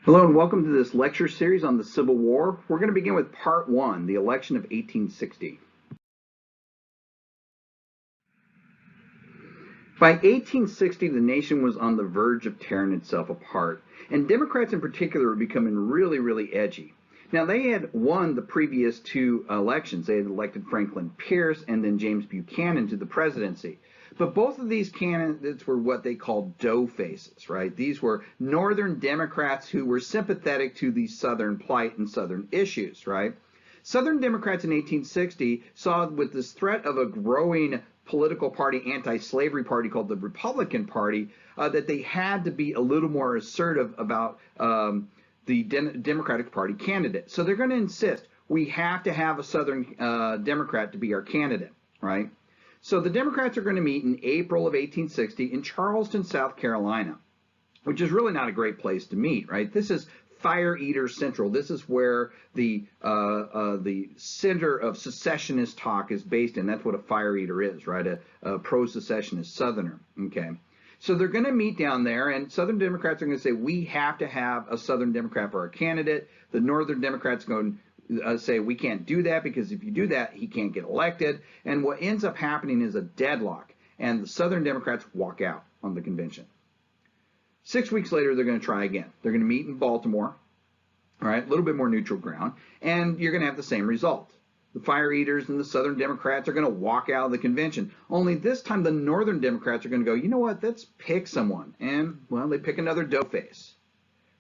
Hello and welcome to this lecture series on the Civil War. We're going to begin with part one, the election of 1860. By 1860, the nation was on the verge of tearing itself apart, and Democrats in particular were becoming really edgy. Now, they had won the previous two elections. They had elected Franklin Pierce and then James Buchanan to the presidency. But both of these candidates were what they called dough faces, right? These were Northern Democrats who were sympathetic to the Southern plight and Southern issues, right? Southern Democrats in 1860 saw with this threat of a growing political party, anti-slavery party called the Republican Party, that they had to be a little more assertive about the Democratic Party candidate. So they're going to insist we have to have a Southern Democrat to be our candidate, right? So the Democrats are going to meet in April of 1860 in Charleston, South Carolina, which is really not a great place to meet, right? This is Fire Eater Central. This is where the center of secessionist talk is based in. That's what a fire eater is, right? A pro-secessionist Southerner, okay? So they're going to meet down there, and Southern Democrats are going to say, we have to have a Southern Democrat for our candidate. The Northern Democrats are going to say, we can't do that because if you do that, he can't get elected. And what ends up happening is a deadlock, and the Southern Democrats walk out on the convention. 6 weeks later, they're going to try again. They're going to meet in Baltimore, all right, a little bit more neutral ground, and you're going to have the same result. The Fire Eaters and the Southern Democrats are going to walk out of the convention. Only this time the Northern Democrats are going to go, you know what, let's pick someone. And, well, they pick another doughface,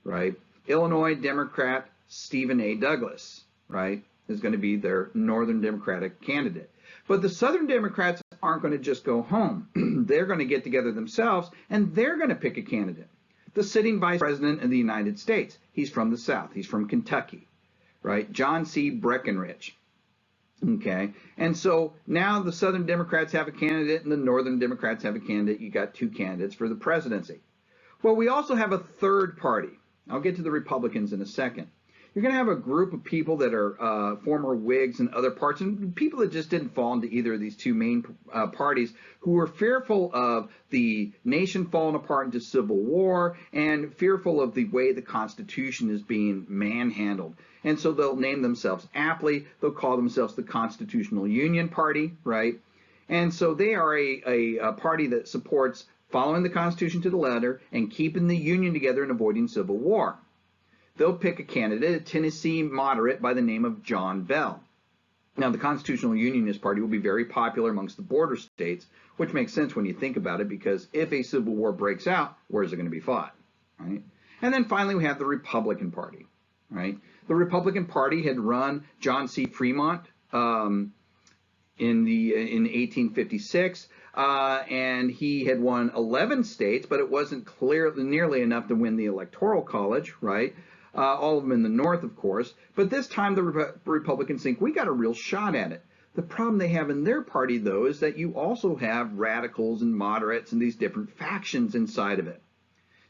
right? Illinois Democrat Stephen A. Douglas, right, is going to be their Northern Democratic candidate. But the Southern Democrats aren't going to just go home. They're going to get together themselves, and they're going to pick a candidate. The sitting Vice President of the United States. He's from the South. He's from Kentucky, right? John C. Breckinridge. Okay, and so now the Southern Democrats have a candidate and the Northern Democrats have a candidate. You got two candidates for the presidency. Well, we also have a third party. I'll get to the Republicans in a second. You're going to have a group of people that are former Whigs and other parts, and people that just didn't fall into either of these two main parties, who were fearful of the nation falling apart into civil war and fearful of the way the Constitution is being manhandled. And so they'll name themselves aptly. They'll call themselves the Constitutional Union Party, right? And so they are a party that supports following the Constitution to the letter and keeping the Union together and avoiding civil war. They'll pick a candidate, a Tennessee moderate by the name of John Bell. Now, the Constitutional Unionist Party will be very popular amongst the border states, which makes sense when you think about it, because if a civil war breaks out, where is it going to be fought, right? And then finally, we have the Republican Party, right? The Republican Party had run John C. Fremont in 1856, and he had won 11 states, but it wasn't nearly enough to win the Electoral College, right? All of them in the North, of course. But this time the Republicans think, we got a real shot at it. The problem they have in their party, though, is that you also have radicals and moderates and these different factions inside of it.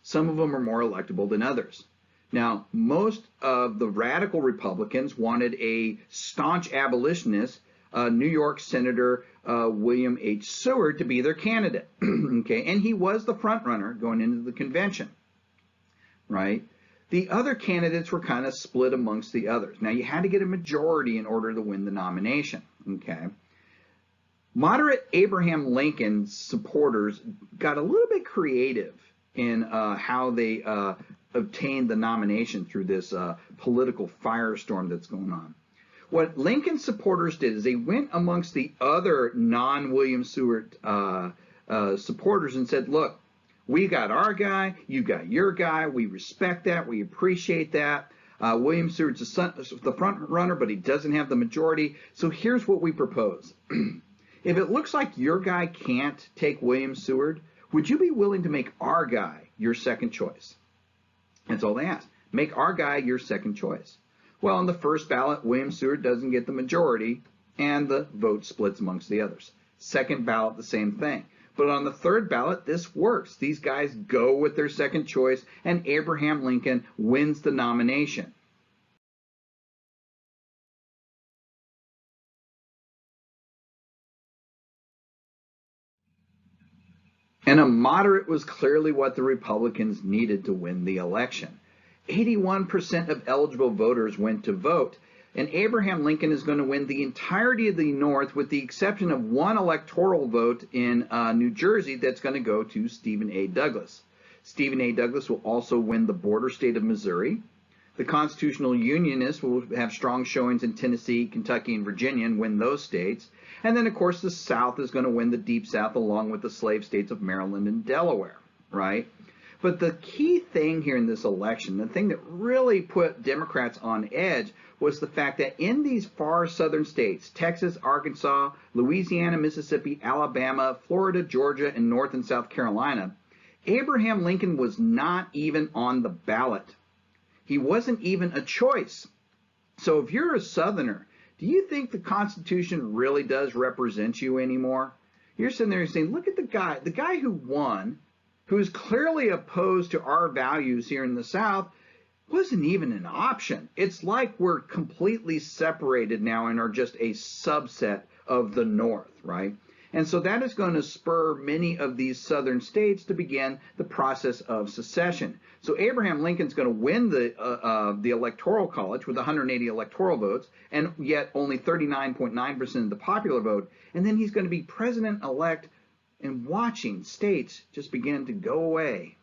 Some of them are more electable than others. Now, most of the radical Republicans wanted a staunch abolitionist, New York Senator William H. Seward, to be their candidate. Okay, and he was the front runner going into the convention, right? The other candidates were kind of split amongst the others. Now, you had to get a majority in order to win the nomination, okay? Moderate Abraham Lincoln's supporters got a little bit creative in how they obtained the nomination through this political firestorm that's going on. What Lincoln's supporters did is they went amongst the other non-William Seward supporters and said, look, we got our guy, you got your guy, we respect that, we appreciate that. William Seward's the front runner, but he doesn't have the majority. So here's what we propose. If it looks like your guy can't take William Seward, would you be willing to make our guy your second choice? That's all they asked. Make our guy your second choice. Well, on the first ballot, William Seward doesn't get the majority, and the vote splits amongst the others. Second ballot, the same thing. But on the third ballot, this works. These guys go with their second choice, and Abraham Lincoln wins the nomination. And a moderate was clearly what the Republicans needed to win the election. 81% of eligible voters went to vote. And Abraham Lincoln is going to win the entirety of the North with the exception of one electoral vote in New Jersey that's going to go to Stephen A. Douglas. Stephen A. Douglas will also win the border state of Missouri. The constitutional unionists will have strong showings in Tennessee, Kentucky, and Virginia and win those states. And then, of course, the South is going to win the Deep South along with the slave states of Maryland and Delaware, right? But the key thing here in this election, the thing that really put Democrats on edge, was the fact that in these far southern states, Texas, Arkansas, Louisiana, Mississippi, Alabama, Florida, Georgia, and North and South Carolina, Abraham Lincoln was not even on the ballot. He wasn't even a choice. So if you're a Southerner, do you think the Constitution really does represent you anymore? You're sitting there saying, look at the guy who won, who is clearly opposed to our values here in the South, wasn't even an option. It's like we're completely separated now and are just a subset of the North, right? And so that is going to spur many of these southern states to begin the process of secession. So Abraham Lincoln's going to win the Electoral College with 180 electoral votes, and yet only 39.9% of the popular vote. And then he's going to be president-elect, and watching states just begin to go away